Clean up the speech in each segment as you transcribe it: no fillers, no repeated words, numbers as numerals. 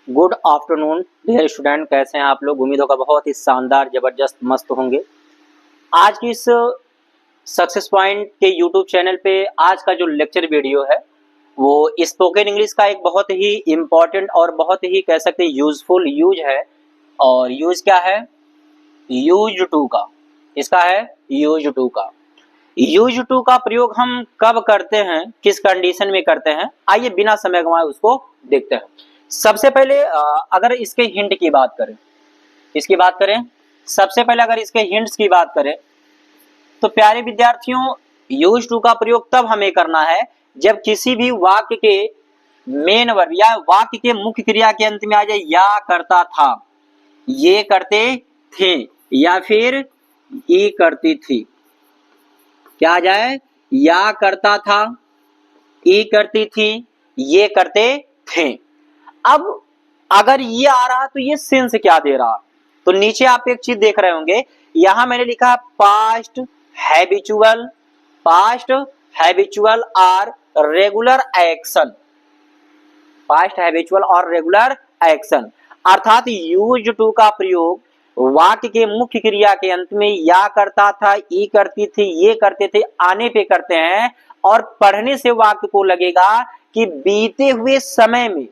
Good afternoon dear student, कैसे हैं आप लोग। उम्मीद होगा बहुत ही शानदार जबरदस्त मस्त होंगे। आज की इस सक्सेस पॉइंट के यूट्यूब चैनल पे आज का जो लेक्चर वीडियो है वो स्पोकन इंग्लिश का एक बहुत ही इम्पोर्टेंट और बहुत ही कह सकते हैं यूजफुल यूज है। और यूज क्या है? यूज टू का। इसका है यूज टू का। यूज टू का प्रयोग हम कब करते हैं, किस कंडीशन में करते हैं, आइए बिना समय गंवाए उसको देखते हैं। सबसे पहले अगर इसके हिंट की बात करें, इसकी बात करें, सबसे पहले अगर इसके हिंट्स की बात करें तो प्यारे विद्यार्थियों, यूज टू का प्रयोग तब हमें करना है जब किसी भी वाक्य के मेन वर्ब या वाक्य के मुख्य क्रिया के अंत में आ जाए या करता था, ये करते थे या फिर ये करती थी। क्या आ जाए? या करता था, ये करती थी, ये करते थे। अब अगर ये आ रहा तो ये सेंस क्या दे रहा? तो नीचे आप एक चीज देख रहे होंगे, यहां मैंने लिखा पास्ट हैबिचुअल, पास्ट हैबिचुअल और रेगुलर एक्शन, पास्ट हैबिचुअल और रेगुलर एक्शन। अर्थात यूज टू का प्रयोग वाक्य के मुख्य क्रिया के अंत में या करता था, ई करती थी, ये करते थे आने पे करते हैं। और पढ़ने से वाक्य को लगेगा कि बीते हुए समय में,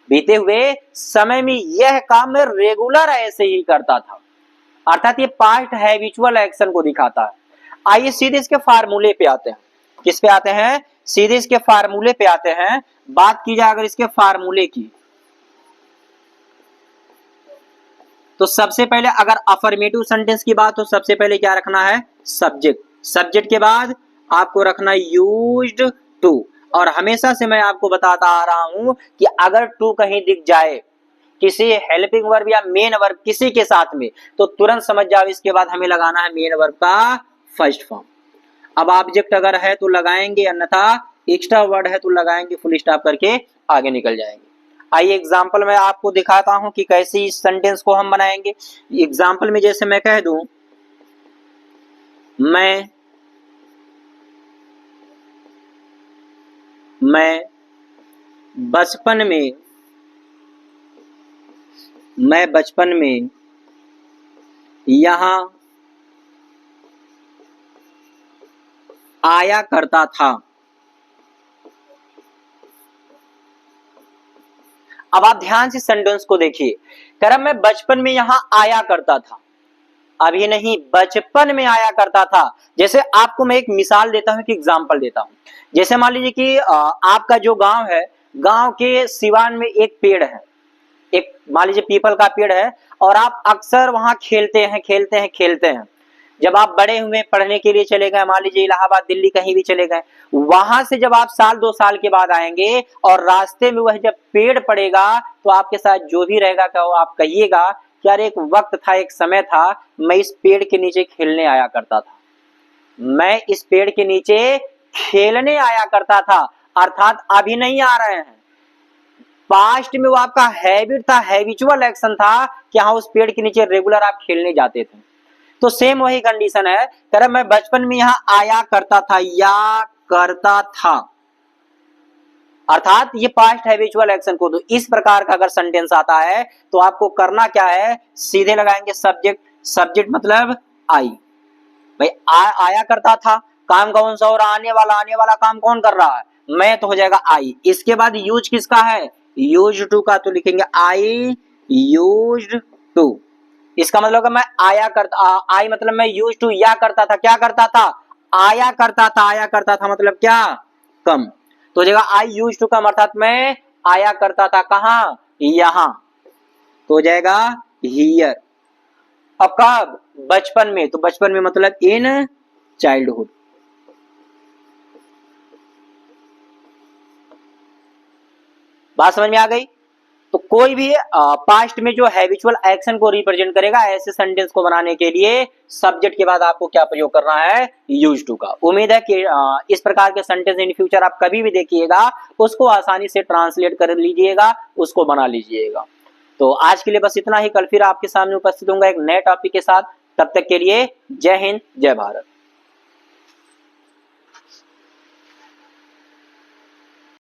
बीते हुए समय में यह काम मैं रेगुलर ऐसे ही करता था। अर्थात ये पास्ट हैबिचुअल एक्शन को दिखाता है। आइए सीधे इसके फार्मूले पे आते हैं। किस पे आते हैं? सीधे इसके फार्मूले पे आते हैं। बात की जाए अगर इसके फार्मूले की, तो सबसे पहले अगर अफर्मेटिव सेंटेंस की बात हो, सबसे पहले क्या रखना है? सब्जेक्ट। सब्जेक्ट के बाद आपको रखना है यूज्ड टू। और हमेशा से मैं आपको बताता आ रहा हूं कि अगर टू कहीं दिख जाए किसी हेल्पिंग वर्ब या मेन वर्ब किसी के साथ में, तो तुरंत समझ जाओ इसके बाद हमें लगाना है मेन वर्ब का फर्स्ट फॉर्म। अब ऑब्जेक्ट अगर है तो लगाएंगे, अन्यथा एक्स्ट्रा वर्ड है तो लगाएंगे, फुल स्टॉप करके आगे निकल जाएंगे। आइए एग्जाम्पल में आपको दिखाता हूं कि कैसे इस सेंटेंस को हम बनाएंगे। एग्जाम्पल में जैसे मैं कह दूं, मैं बचपन में यहां आया करता था। अब आप ध्यान से सेंटेंस को देखिए। कह रहा मैं बचपन में यहां आया करता था, अभी नहीं, बचपन में आया करता था। जैसे आपको मैं एक मिसाल देता हूं, एक एग्जांपल देता हूं। जैसे मान लीजिए कि आपका जो गांव है, गांव के सिवान में एक पेड़ है, एक मान लीजिए पीपल का पेड़ है, और आप अक्सर वहां खेलते हैं। जब आप बड़े हुए, पढ़ने के लिए चले गए, मान लीजिए इलाहाबाद, दिल्ली, कहीं भी चले गए, वहां से जब आप साल 2 साल के बाद आएंगे और रास्ते में वह जब पेड़ पड़ेगा तो आपके साथ जो भी रहेगा क्या आप कहिएगा कि यार एक वक्त था, एक समय था, मैं इस पेड़ के नीचे खेलने आया करता था, मैं इस पेड़ के नीचे खेलने आया करता था। अर्थात अभी नहीं आ रहे हैं, पास्ट में वो आपका हैबिट था, हैबिचुअल एक्शन था कि हाँ उस पेड़ के नीचे रेगुलर आप खेलने जाते थे। तो सेम वही कंडीशन है। कह रहा मैं बचपन में यहां आया करता था या करता था, अर्थात ये पास्ट हैबिचुअल एक्शन को। तो इस प्रकार का अगर सेंटेंस आता है तो आपको करना क्या है? सीधे लगाएंगे सब्जेक्ट। सब्जेक्ट मतलब आई। भाई आया करता था, काम कौन सा हो रहा? आने वाला काम कौन कर रहा है? मैं, तो हो जाएगा आई। इसके बाद यूज किसका है? यूज टू का, तो लिखेंगे आई यूज्ड टू। इसका मतलब मैं आया करता, आई मतलब मैं यूज टू या करता था, क्या करता था? आया करता था मतलब क्या? कम। तो हो जाएगा आई यूज टू कम, अर्थात मैं आया करता था कहां? यहां। तो हो जाएगा हियर। अब कब? बचपन में। तो बचपन में मतलब इन चाइल्डहुड। बात समझ में आ गई? तो कोई भी पास्ट में जो हैबिचुअल एक्शन को रिप्रेजेंट करेगा, ऐसे सेंटेंस को बनाने के लिए सब्जेक्ट के बाद आपको क्या प्रयोग करना है? यूज टू का। उम्मीद है कि इस प्रकार के सेंटेंस इन फ्यूचर आप कभी भी देखिएगा उसको आसानी से ट्रांसलेट कर लीजिएगा, उसको बना लीजिएगा। तो आज के लिए बस इतना ही। कल फिर आपके सामने उपस्थित होऊंगा एक नए टॉपिक के साथ। तब तक के लिए जय हिंद, जय भारत।